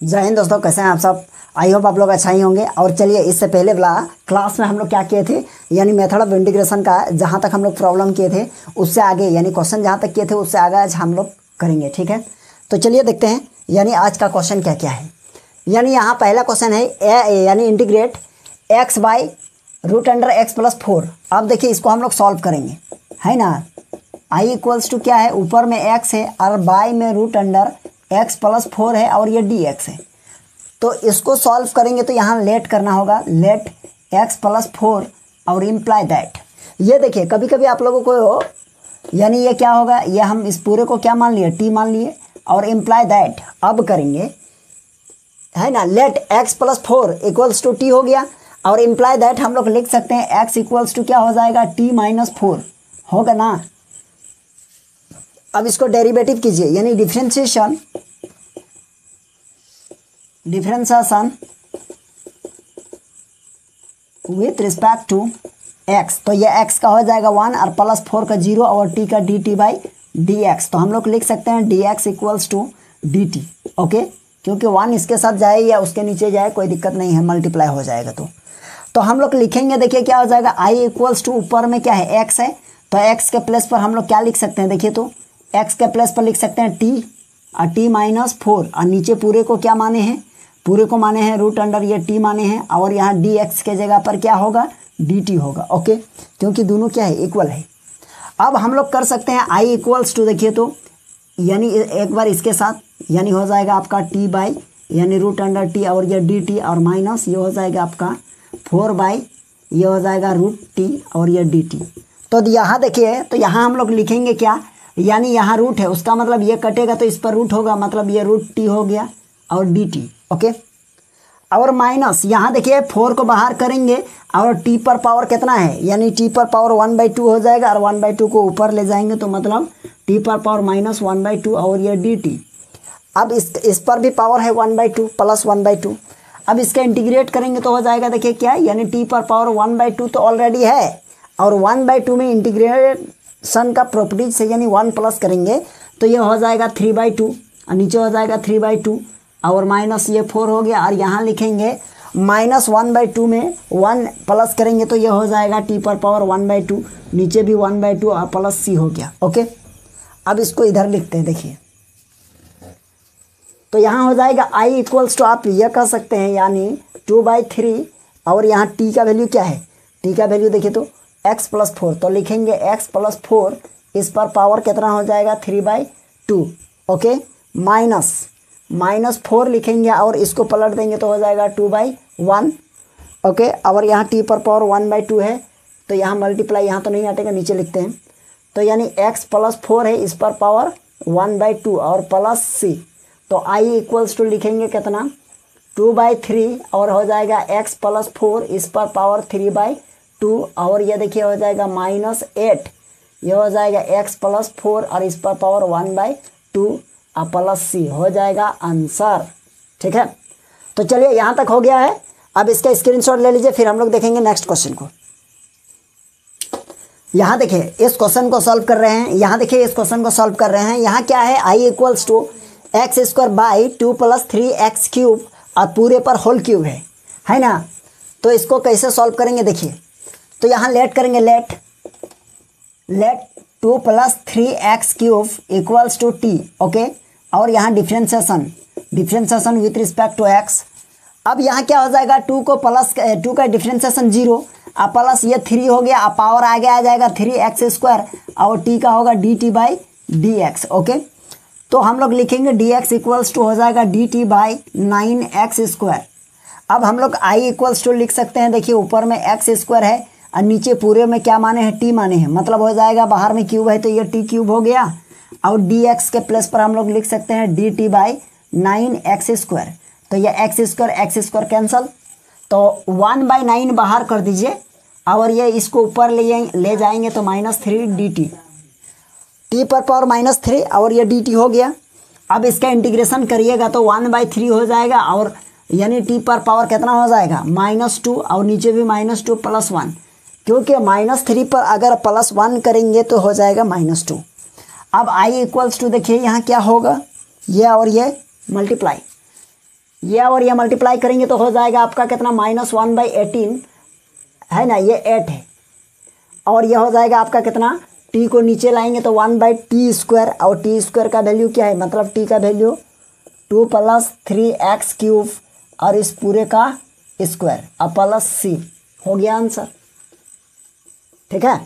जय हिंद दोस्तों, कैसे हैं आप सब। आई होप आप लोग अच्छा ही होंगे। और चलिए, इससे पहले वाला क्लास में हम लोग क्या किए थे, यानी मेथड ऑफ इंटीग्रेशन का जहाँ तक हम लोग प्रॉब्लम किए थे उससे आगे, यानी क्वेश्चन जहाँ तक किए थे उससे आगे आज हम लोग करेंगे। ठीक है, तो चलिए देखते हैं यानी आज का क्वेश्चन क्या क्या है। यानी यहाँ पहला क्वेश्चन है यानी integrate x by root under x plus 4। अब देखिए इसको हम लोग सॉल्व करेंगे, है ना। आई इक्वल्स टू क्या है, ऊपर में एक्स है और बाई में रूट अंडर एक्स प्लस 4 है और ये डी एक्स है। तो इसको सॉल्व करेंगे तो यहाँ लेट करना होगा, लेट एक्स प्लस 4 और इम्प्लाई दैट। ये देखिए कभी कभी आप लोगों को यानी ये क्या होगा, ये हम इस पूरे को क्या मान लिए, टी मान लिए, और इम्प्लाई दैट अब करेंगे, है ना। Let x plus 4 equals to t हो गया, और इम्प्लाई दैट हम लोग लिख सकते हैं एक्स इक्वल्स टू क्या हो जाएगा, टी माइनस 4 होगा ना। अब इसको डेरिवेटिव कीजिए, यानी differentiation with respect to x. तो ये एक्स का हो जाएगा 1 और प्लस 4 का 0 और टी का d t by d x. तो हम लोग लिख सकते हैं d x equals to d t. Okay, क्योंकि 1 इसके साथ जाए या उसके नीचे जाए कोई दिक्कत नहीं है, मल्टीप्लाई हो जाएगा। तो हम लोग लिखेंगे, देखिए क्या हो जाएगा, आई इक्वल्स टू ऊपर में क्या है, एक्स है, तो एक्स के प्लेस पर हम लोग क्या लिख सकते हैं, देखिए तो एक्स के प्लेस पर लिख सकते हैं टी और टी माइनस 4, और नीचे पूरे को क्या माने हैं, पूरे को माने हैं रूट अंडर ये टी माने हैं, और यहाँ डी एक्स के जगह पर क्या होगा, डी टी होगा। ओके, क्योंकि दोनों क्या है, इक्वल है। अब हम लोग कर सकते हैं आई इक्वल्स टू, देखिए तो यानी एक बार इसके साथ, यानी हो जाएगा आपका टी बाई यानी रूट अंडर टी और ये डी टी, और माइनस ये हो जाएगा आपका 4 बाई ये हो जाएगा रूट टी और ये डी टी। तो यहाँ देखिए, तो यहाँ हम लोग लिखेंगे क्या, यानी यहाँ रूट है, उसका मतलब ये कटेगा तो इस पर रूट होगा, मतलब ये रूट टी हो गया और डी टी। ओके, और माइनस यहाँ देखिए 4 को बाहर करेंगे और टी पर पावर कितना है, यानी टी पर पावर 1/2 हो जाएगा, और 1/2 को ऊपर ले जाएंगे तो मतलब टी पर पावर माइनस 1/2 और ये डी टी। अब इस पर भी पावर है 1/2 प्लस 1/2। अब इसका इंटीग्रेट करेंगे तो हो जाएगा, देखिए क्या, यानी टी पर पावर 1/2 तो ऑलरेडी है, और 1/2 में इंटीग्रेशन का प्रॉपर्टीज से यानी 1 प्लस करेंगे तो ये हो जाएगा 3/2, और नीचे हो जाएगा 3/2 और माइनस ये 4 हो गया, और यहाँ लिखेंगे माइनस 1/2 में 1 प्लस करेंगे तो ये हो जाएगा टी पर पावर 1/2, नीचे भी 1/2 और प्लस सी हो गया। ओके, अब इसको इधर लिखते हैं, देखिए तो यहाँ हो जाएगा आई इक्वल्स टू, आप यह कह सकते हैं यानी 2/3, और यहाँ टी का वैल्यू क्या है, टी का वैल्यू देखिए तो x प्लस 4, तो लिखेंगे x प्लस 4, इस पर पावर कितना हो जाएगा 3/2। ओके, माइनस 4 लिखेंगे और इसको पलट देंगे तो हो जाएगा 2/1। ओके, और यहाँ टी पर पावर 1/2 है, तो यहाँ मल्टीप्लाई, यहाँ तो नहीं हटेगा, नीचे लिखते हैं, तो यानी x प्लस 4 है, इस पर पावर 1/2 और प्लस सी, तो आई इक्वल्स टू लिखेंगे कितना 2/3, और हो जाएगा x प्लस 4, इस पर पावर 3/2, और ये देखिए हो जाएगा -8, ये हो जाएगा x प्लस 4 और इस पर पावर 1/2 और प्लस सी हो जाएगा आंसर। ठीक है, तो चलिए यहाँ तक हो गया है। अब इसका स्क्रीनशॉट ले लीजिए, फिर हम लोग देखेंगे नेक्स्ट क्वेश्चन को। यहाँ देखिए इस क्वेश्चन को सॉल्व कर रहे हैं, यहाँ देखिए इस क्वेश्चन को सॉल्व कर रहे हैं। यहाँ क्या है, I equals to x square by 2 + 3x cube, और पूरे पर होल क्यूब है ना। तो इसको कैसे सॉल्व करेंगे, देखिए तो यहाँ लेट करेंगे, let 2 + 3x cube equals to t. Okay, और यहाँ differentiation with respect to x. अब यहाँ क्या हो जाएगा, 2 का डिफ्रेंशिएशन 0 और प्लस ये 3 हो गया, और पावर आगे आ जाएगा 3x² और टी का होगा D t by d x. Okay, तो हम लोग लिखेंगे डी एक्स इक्वल्स टू हो जाएगा डी टी बाई 9x²। अब हम लोग आई इक्वल्स टू लिख सकते हैं, देखिए ऊपर में x² है और नीचे पूरे में क्या माने हैं, टी माने हैं, मतलब हो जाएगा बाहर में क्यूब है तो ये टी क्यूब हो गया, और डी एक्स के प्लेस पर हम लोग लिख सकते हैं डी टी बाई 9x²। तो ये x² कैंसल, तो 1/9 बाहर कर दीजिए, और ये इसको ऊपर ले जाएंगे तो -3 डी टी पर पावर -3 और ये डी टी हो गया। अब इसका इंटीग्रेशन करिएगा तो 1/3 हो जाएगा, और यानी टी पर पावर कितना हो जाएगा, -2, और नीचे भी -2 प्लस 1, क्योंकि -3 पर अगर प्लस 1 करेंगे तो हो जाएगा -2। अब आई इक्वल्स टू, देखिए यहाँ क्या होगा, ये और ये मल्टीप्लाई, ये और ये मल्टीप्लाई करेंगे तो हो जाएगा आपका कितना -1/18 है ना, ये 8 है। और ये हो जाएगा आपका कितना, t को नीचे लाएंगे तो 1/t², और t² का वैल्यू क्या है, मतलब t का वैल्यू 2 + 3x³ और इस पूरे का स्क्वायर अब प्लस c, हो गया आंसर। ठीक है,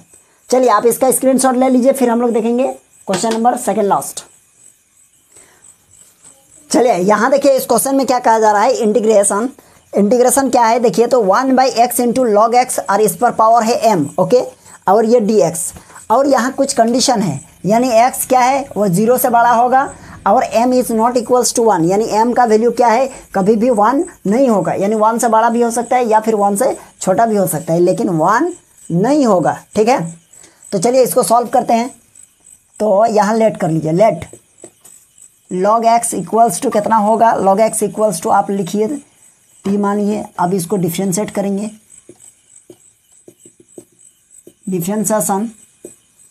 चलिए आप इसका स्क्रीनशॉट ले लीजिए, फिर हम लोग देखेंगे क्वेश्चन नंबर सेकंड लास्ट। चलिए यहाँ देखिए इस क्वेश्चन में क्या कहा जा रहा है, इंटीग्रेशन क्या है देखिए, तो 1/x × log x और इस पर पावर है m, ओके, और ये dx, और यहाँ कुछ कंडीशन है, यानी x क्या है वो 0 से बड़ा होगा और m is not equals to 1, यानी m का वैल्यू क्या है, कभी भी 1 नहीं होगा, यानी 1 से बड़ा भी हो सकता है या फिर 1 से छोटा भी हो सकता है, लेकिन 1 नहीं होगा। ठीक है, तो चलिए इसको सॉल्व करते हैं। तो यहाँ लेट कर लीजिए, let log x equals to कितना होगा, log x इक्वल्स टू आप लिखिए t मानिए। अब इसको डिफ्रेंशिएट करेंगे, differentiation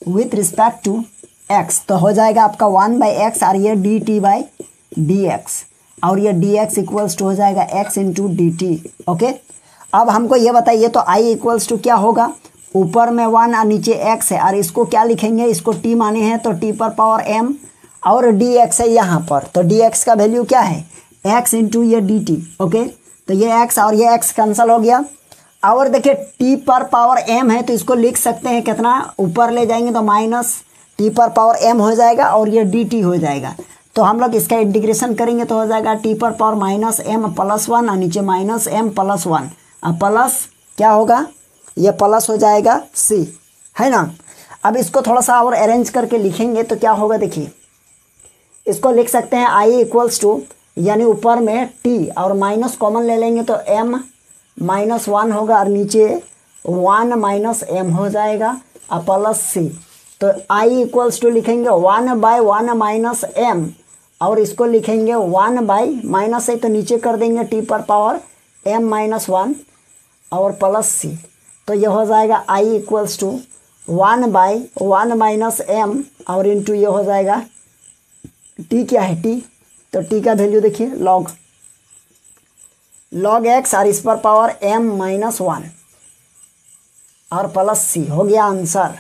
with respect to x, तो हो जाएगा आपका 1/x और ये dt/dx, और ये dx इक्वल्स टू हो जाएगा x × dt। ओके, अब हमको ये बताइए तो i इक्वल्स टू क्या होगा, ऊपर में 1 और नीचे x है, और इसको क्या लिखेंगे, इसको t माने हैं तो t पर पावर m, और dx है यहाँ पर, तो dx का वैल्यू क्या है x × ये dt। ओके, तो ये x और ये x कैंसिल हो गया, और देखिए t पर पावर m है तो इसको लिख सकते हैं कितना, ऊपर ले जाएंगे तो -t पर पावर m हो जाएगा और ये dt हो जाएगा। तो हम लोग इसका इंटीग्रेशन करेंगे तो हो जाएगा t पर पावर -m + 1 और नीचे -m + 1, अब प्लस क्या होगा, ये प्लस हो जाएगा c, है ना। अब इसको थोड़ा सा और अरेंज करके लिखेंगे तो क्या होगा, देखिए इसको लिख सकते हैं i इक्वल्स टू, यानी ऊपर में t और माइनस कॉमन ले लेंगे तो m -1 होगा और नीचे 1 - m हो जाएगा और प्लस c, तो i इक्वल्स टू लिखेंगे 1/1 - m, और इसको लिखेंगे 1/, से तो नीचे कर देंगे t पर पावर m - 1 और प्लस c, तो ये हो जाएगा i इक्वल्स टू 1/1 - m और इंटू ये हो जाएगा t, क्या है t, तो t का वैल्यू देखिए log x और इस पर पावर m - 1 और प्लस c, हो गया आंसर।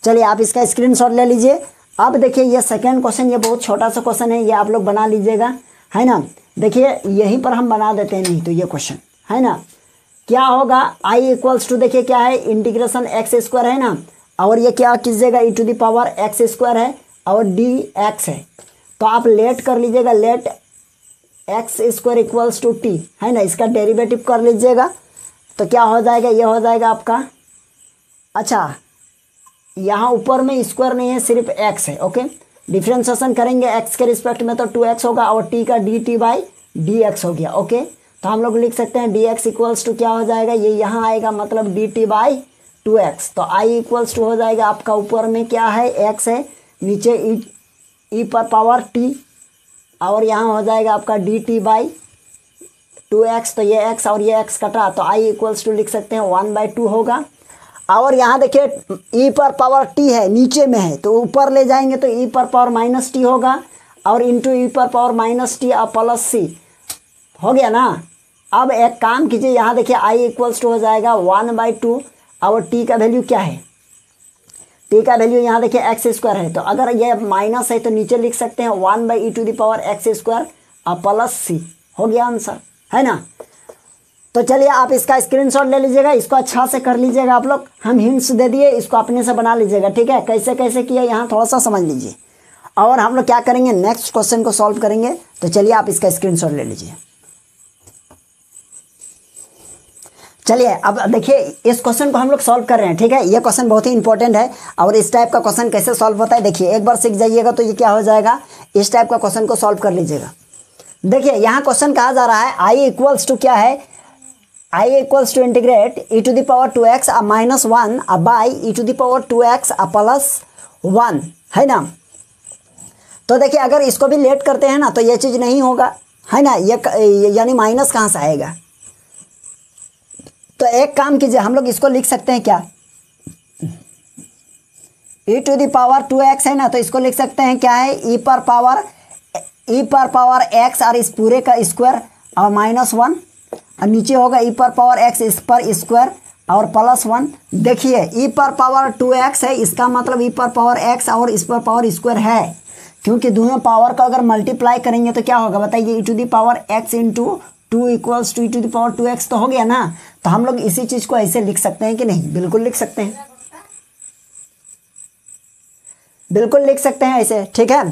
चलिए आप इसका स्क्रीनशॉट ले लीजिए। अब देखिए ये सेकंड क्वेश्चन, ये बहुत छोटा सा क्वेश्चन है, ये आप लोग बना लीजिएगा, है ना। देखिए यहीं पर हम बना देते हैं, नहीं तो ये क्वेश्चन है ना, क्या होगा i इक्वल्स टू, देखिए क्या है, इंटीग्रेशन x² है ना, और ये क्या कीजिएगा e⁻ x² है और dx है, तो आप लेट कर लीजिएगा, late x² equals to t, है ना, इसका डेरिवेटिव कर लीजिएगा तो क्या हो जाएगा, ये हो जाएगा आपका, अच्छा यहाँ ऊपर में स्क्वायर नहीं है, सिर्फ x है। ओके, डिफ्रेंशिएशन करेंगे x के रिस्पेक्ट में तो 2x होगा और t का dt/dx हो गया। ओके, तो हम लोग लिख सकते हैं dx इक्वल्स टू क्या हो जाएगा, ये यहाँ आएगा मतलब dt/2x, तो i इक्वल्स टू हो जाएगा आपका, ऊपर में क्या है x है, नीचे e पर पावर t, और यहाँ हो जाएगा आपका dt/2x, तो ये x और ये x कटा, तो i इक्वल्स टू लिख सकते हैं 1/2 होगा, और यहाँ देखिए e पर पावर t है, नीचे में है, तो ऊपर ले जाएंगे तो e पर पावर -t होगा और इंटू e पर पावर -t और प्लस c, हो गया ना। अब एक काम कीजिए, यहाँ देखिए i इक्वल्स टू हो जाएगा 1/2, और t का वैल्यू क्या है, t का वैल्यू यहाँ देखिए x² है, तो अगर ये माइनस है तो नीचे लिख सकते हैं 1/e⁻x² और प्लस c, हो गया आंसर, है ना। तो चलिए आप इसका स्क्रीनशॉट ले लीजिएगा, इसको अच्छा से कर लीजिएगा आप लोग, हम हिंट्स दे दिए, इसको अपने से बना लीजिएगा। ठीक है, कैसे कैसे किया यहाँ थोड़ा सा समझ लीजिए, और हम लोग क्या करेंगे, नेक्स्ट क्वेश्चन को सॉल्व करेंगे। तो चलिए आप इसका स्क्रीनशॉट ले लीजिए। चलिए अब देखिए इस क्वेश्चन को हम लोग सॉल्व कर रहे हैं। ठीक है, ये क्वेश्चन बहुत ही इंपॉर्टेंट है, और इस टाइप का क्वेश्चन कैसे सॉल्व होता है देखिए, एक बार सीख जाइएगा तो ये क्या हो जाएगा, इस टाइप का क्वेश्चन को सॉल्व कर लीजिएगा। देखिए यहाँ क्वेश्चन कहा जा रहा है i इक्वल्स टू क्या है, i equals to integrate e⁻2x -1 by e⁻2x plus 1, है ना। तो देखिए अगर इसको भी लेट करते हैं ना तो ये चीज़ नहीं होगा, है ना, ये यानी माइनस कहाँ से आएगा, तो एक काम कीजिए, हम लोग इसको लिख सकते हैं क्या, e⁻2x है ना, तो इसको लिख सकते हैं क्या है, e पर पावर ई पर पावर एक्स और इस पूरे का स्क्वायर और -1 और नीचे होगा ई पर पावर एक्स इस पर स्क्वायर और +1। देखिए ई पर पावर 2x है, इसका मतलब ई पर पावर x और इस पर पावर स्क्वायर है, क्योंकि दोनों पावर का अगर मल्टीप्लाई करेंगे तो क्या होगा बताइए, e to the power x into 2 equals to e to the power 2x तो हो गया ना। तो हम लोग इसी चीज़ को ऐसे लिख सकते हैं कि नहीं, बिल्कुल लिख सकते हैं, बिल्कुल लिख सकते हैं ऐसे, ठीक है।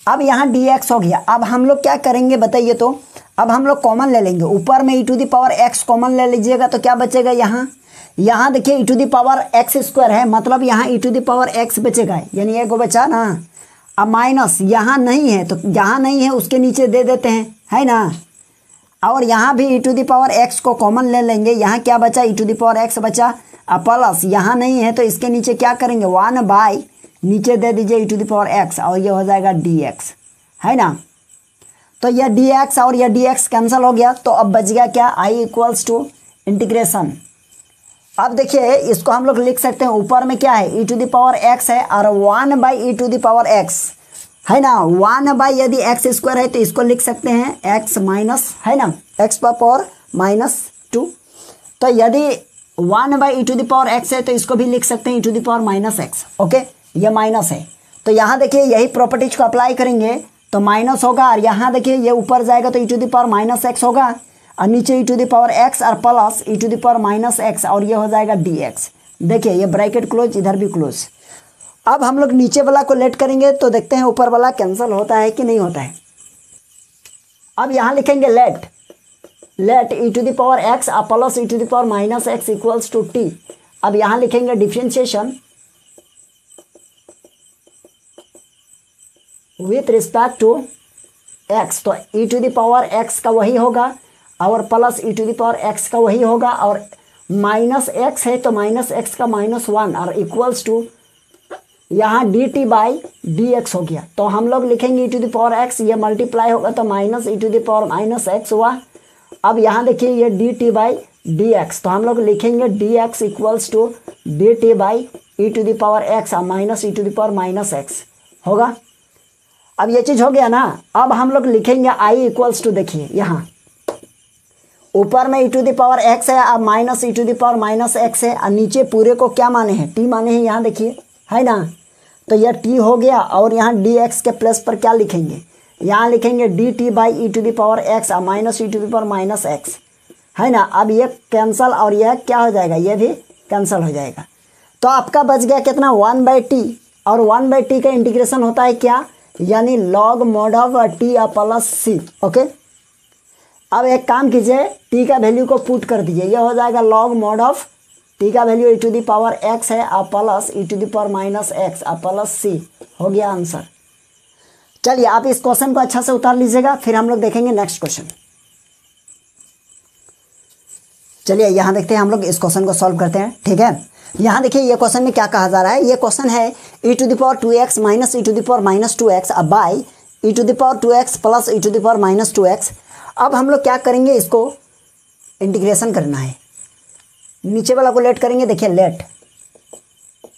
अब यहाँ dx हो गया। अब हम लोग क्या करेंगे बताइए, तो अब हम लोग कॉमन ले लेंगे, ऊपर में e to the power x common ले लीजिएगा तो क्या बचेगा, यहाँ देखिए e to the power x square है, मतलब यहाँ e to the power x बचेगा, यानी एक बचा ना। अब माइनस यहाँ नहीं है, तो यहाँ नहीं है उसके नीचे दे देते हैं, है ना। और यहाँ भी ई टू दी पावर x को कॉमन ले लेंगे, यहाँ क्या बचा, ई टू दी पावर x बचा। अब प्लस यहाँ नहीं है तो इसके नीचे क्या करेंगे, 1 बाई नीचे दे दीजिए ई टू दी पावर x और ये हो जाएगा dx, है ना। तो यह dx और यह dx कैंसिल हो गया, तो अब बच गया क्या, i इक्वल्स टू इंटीग्रेशन। अब देखिए इसको हम लोग लिख सकते हैं, ऊपर में क्या है, e to the power x है और 1 by e to the power x, है ना। 1 बाई यदि एक्स स्क्वायर है तो इसको लिख सकते हैं x माइनस, है ना, x पर पावर -2। तो यदि 1 by e to the power x है तो इसको भी लिख सकते हैं e to the power -x, okay, ये माइनस है। तो यहाँ देखिए यही प्रॉपर्टीज को अप्लाई करेंगे तो माइनस होगा, और यहाँ देखिए ये ऊपर जाएगा तो e to the power -x होगा, और नीचे e to the power x और plus e to the power -x और ये हो जाएगा dx। देखिए ये ब्रैकेट क्लोज, इधर भी क्लोज। अब हम लोग नीचे वाला को लेट करेंगे तो देखते हैं ऊपर वाला कैंसिल होता है कि नहीं होता है। अब यहाँ लिखेंगे let e to the power x और plus e to the power -x equals to t। अब यहाँ लिखेंगे differentiation with respect to x, तो e to the power x का वही होगा और plus e to the power x का वही होगा, और -x है तो -x का -1 और इक्वल्स टू यहाँ dt बाई dx हो गया। तो हम लोग लिखेंगे e to the power x, ये मल्टीप्लाई होगा तो minus e to the power -x हुआ। अब यहाँ देखिए ये dt बाई dx, तो हम लोग लिखेंगे dx equals to dt by e to the power x और minus e to the power -x होगा। अब ये चीज़ हो गया ना। अब हम लोग लिखेंगे i इक्वल्स टू, देखिए यहाँ ऊपर में e to the power x है और minus e to the power -x है, और नीचे पूरे को क्या माने हैं, t माने हैं, यहाँ देखिए, है ना। तो यह t हो गया, और यहाँ dx के प्लस पर क्या लिखेंगे, यहाँ लिखेंगे dt by e to the power x और minus e to the power -x, है ना। अब ये कैंसल और यह क्या हो जाएगा, ये भी कैंसल हो जाएगा। तो आपका बच गया कितना, 1/t, और 1/t का इंटीग्रेशन होता है क्या, यानी log mod of t plus c, okay. अब एक काम कीजिए, t का वैल्यू को पुट कर दीजिए, यह हो जाएगा लॉग मॉड ऑफ t का value e to the power x है और plus e to the power -x और प्लस c, हो गया आंसर। चलिए आप इस क्वेश्चन को अच्छा से उतार लीजिएगा, फिर हम लोग देखेंगे नेक्स्ट क्वेश्चन। चलिए यहाँ देखते हैं, हम लोग इस क्वेश्चन को सॉल्व करते हैं, ठीक है। यहाँ देखिए ये क्वेश्चन में क्या कहा जा रहा है, ये क्वेश्चन है e to the power 2x minus e to the power -2x by e to the power 2x plus e to the power -2x। अब हम लोग क्या करेंगे, इसको इंटीग्रेशन करना है, नीचे वाला को लेट करेंगे। देखिए let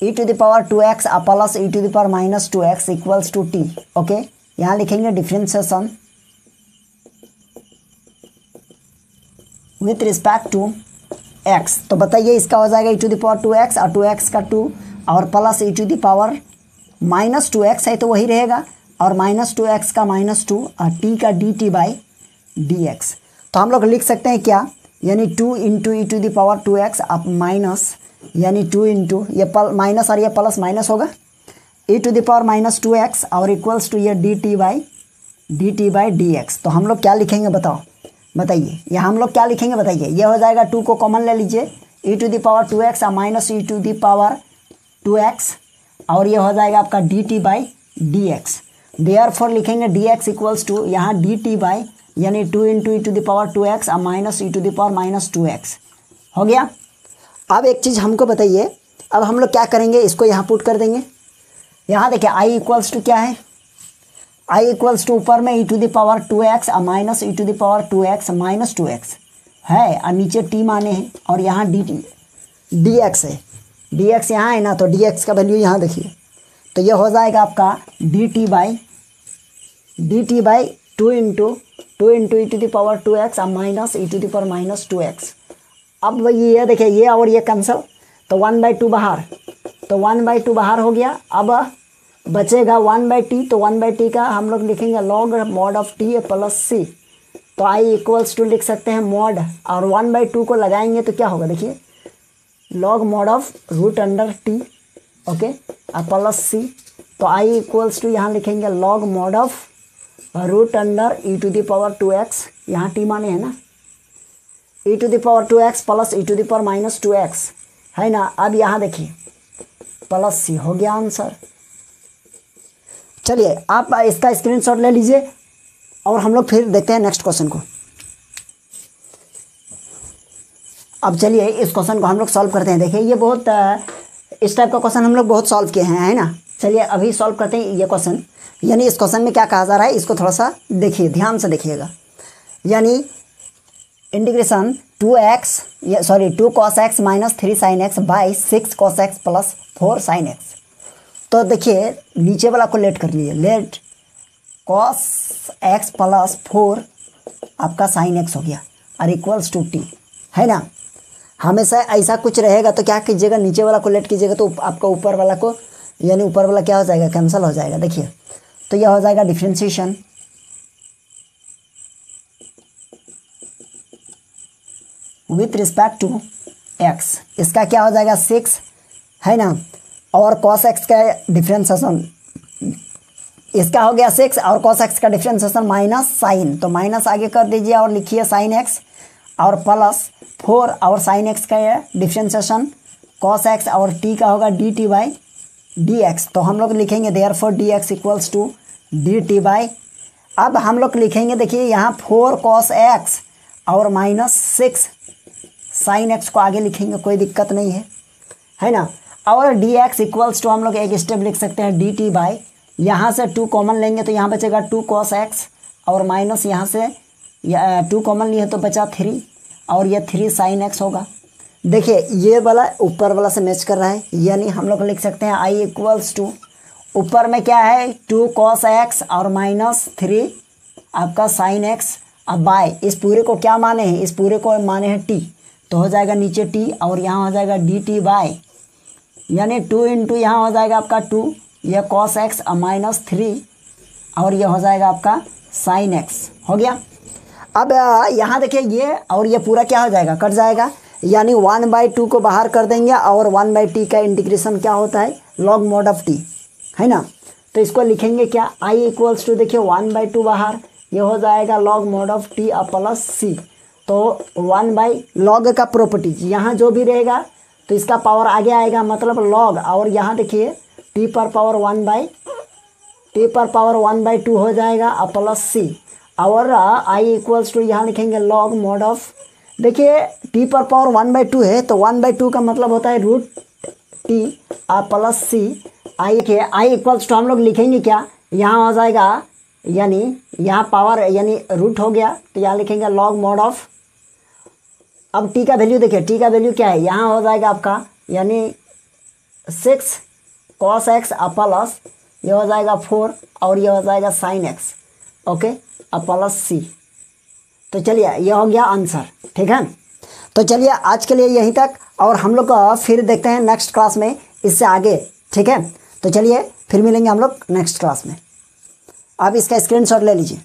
e to the power 2x plus e to the power -2x equals to t, okay. यहाँ लिखेंगे differentiation with respect to x, तो बताइए इसका हो जाएगा ई टू द पावर 2x और 2x का 2 और plus e to the power -2x है तो वही रहेगा, और -2x का -2 और t का dt बाई dx। तो हम लोग लिख सकते हैं क्या, यानी 2 into e to the power 2x अब माइनस, यानी 2 इंटू ये माइनस और ये प्लस माइनस होगा, ई टू दी पावर -2x और इक्वल्स टू ये dt बाई dx। तो हम लोग क्या लिखेंगे बताइए, यहाँ हम लोग क्या लिखेंगे बताइए। ये हो जाएगा 2 को कॉमन ले लीजिए, ई टू दी पावर 2x और minus e to the power 2x, और ये हो जाएगा आपका dt बाई dx। देयरफॉर लिखेंगे dx इक्वल्स टू यहाँ dt बाई, यानी 2 into e to the power 2x और minus e to the power -2x हो गया। अब एक चीज़ हमको बताइए, अब हम लोग क्या करेंगे, इसको यहाँ पुट कर देंगे। यहाँ देखिए i इक्वल्स टू क्या है, i इक्वल्स टू ऊपर में e to the power 2x और minus e to the power 2x -2x है, और नीचे t माने हैं, और यहाँ dx है, dx यहाँ है ना, तो dx का वैल्यू यहाँ देखिए, तो ये हो जाएगा आपका dt by two into e to the power 2x अब minus e to the power minus 2x। अब ये देखिए ये और ये कैंसिल, तो 1/2 बाहर, तो 1/2 बाहर हो गया। अब बचेगा 1/t, तो 1/t का हम लोग लिखेंगे log mod of t plus c, तो i इक्वल्स टू लिख सकते हैं मॉड, और 1/2 को लगाएंगे तो क्या होगा देखिए log mod of root under t, okay, और प्लस सी, तो i इक्वल्स टू यहाँ लिखेंगे log mod of root under e to the power 2x, यहाँ t माने है ना, e to the power 2x plus e to the power minus 2x है ना। अब यहाँ देखिए प्लस सी हो गया आंसर। चलिए आप इसका स्क्रीनशॉट ले लीजिए और हम लोग फिर देखते हैं नेक्स्ट क्वेश्चन को। अब चलिए इस क्वेश्चन को हम लोग सॉल्व करते हैं। देखिए ये बहुत इस टाइप का क्वेश्चन हम लोग बहुत सॉल्व किए हैं, है ना। चलिए अभी सॉल्व करते हैं ये क्वेश्चन। यानी इस क्वेश्चन में क्या कहा जा रहा है इसको थोड़ा सा देखिए, ध्यान से देखिएगा। यानी integration 2 cos x minus 3 sin x by 6 cos x plus 4 sin x। तो देखिए नीचे वाला को लेट कर लीजिए, लेट cos x प्लस 4 आपका sin x हो गया और इक्वल्स टू t, है ना। हमेशा ऐसा कुछ रहेगा तो क्या कीजिएगा, नीचे वाला को लेट कीजिएगा तो आपका ऊपर वाला को, यानी ऊपर वाला क्या हो जाएगा, कैंसिल हो जाएगा। देखिए तो यह हो जाएगा differentiation with respect to x, इसका क्या हो जाएगा 6, है ना, और cos x का डिफ्रेंशिएशन इसका हो गया 6 और cos x का डिफ्रेंशिएशन माइनस साइन, तो माइनस आगे कर दीजिए और लिखिए sin x और प्लस 4 और sin x का डिफ्रेंशिएशन cos x और t का होगा dt बाई dx। तो हम लोग लिखेंगे therefore dx equals to dt by, अब हम लोग लिखेंगे देखिए यहाँ 4 cos x और माइनस 6 sin x को आगे लिखेंगे, कोई दिक्कत नहीं है ना। और dx इक्वल्स टू हम लोग एक स्टेप लिख सकते हैं dt बाई, यहाँ से 2 कॉमन लेंगे तो यहाँ बचेगा 2 cos x और माइनस यहाँ से 2 कॉमन लिए तो बचा 3 और ये 3 sin x होगा। देखिए ये वाला ऊपर वाला से मैच कर रहा है, यानी हम लोग लिख सकते हैं i इक्वल्स टू ऊपर में क्या है 2 cos x और माइनस 3 आपका sin x, अब बाय इस पूरे को क्या माने हैं, इस पूरे को माने हैं t, तो हो जाएगा नीचे t और यहाँ हो जाएगा dt बाय, यानी 2 इंटू यहाँ हो जाएगा आपका 2 यह cos x और माइनस 3 और यह हो जाएगा आपका sin x हो गया। अब यहाँ देखिए ये और ये पूरा क्या हो जाएगा, कट जाएगा, यानी 1/2 को बाहर कर देंगे और 1/t का इंटीग्रेशन क्या होता है लॉग मॉड ऑफ t, है ना। तो इसको लिखेंगे क्या i इक्वल्स टू देखिए 1/2 बाहर, ये हो जाएगा log mod of t plus c, तो 1/log का प्रॉपर्टी यहाँ जो भी रहेगा तो इसका पावर आगे आएगा, मतलब लॉग, और यहाँ देखिए t पर पावर 1/2 हो जाएगा प्लस c, और i इक्वल्स टू यहाँ लिखेंगे लॉग मॉड ऑफ, देखिए t पर पावर 1/2 है तो 1/2 का मतलब होता है root t plus c, i equals to हम लोग लिखेंगे क्या, यहाँ हो जाएगा यानी यहाँ पावर यानी रूट हो गया तो यहाँ लिखेंगे लॉग मॉड ऑफ, अब t का वैल्यू देखिए, t का वैल्यू क्या है, यहाँ हो जाएगा आपका यानी 6 cos x प्लस ये हो जाएगा 4 और ये हो जाएगा sin x, okay, plus c। तो चलिए ये हो गया आंसर, ठीक है। तो चलिए आज के लिए यहीं तक, और हम लोग फिर देखते हैं नेक्स्ट क्लास में इससे आगे, ठीक है। तो चलिए फिर मिलेंगे हम लोग नेक्स्ट क्लास में। आप इसका स्क्रीनशॉट ले लीजिए।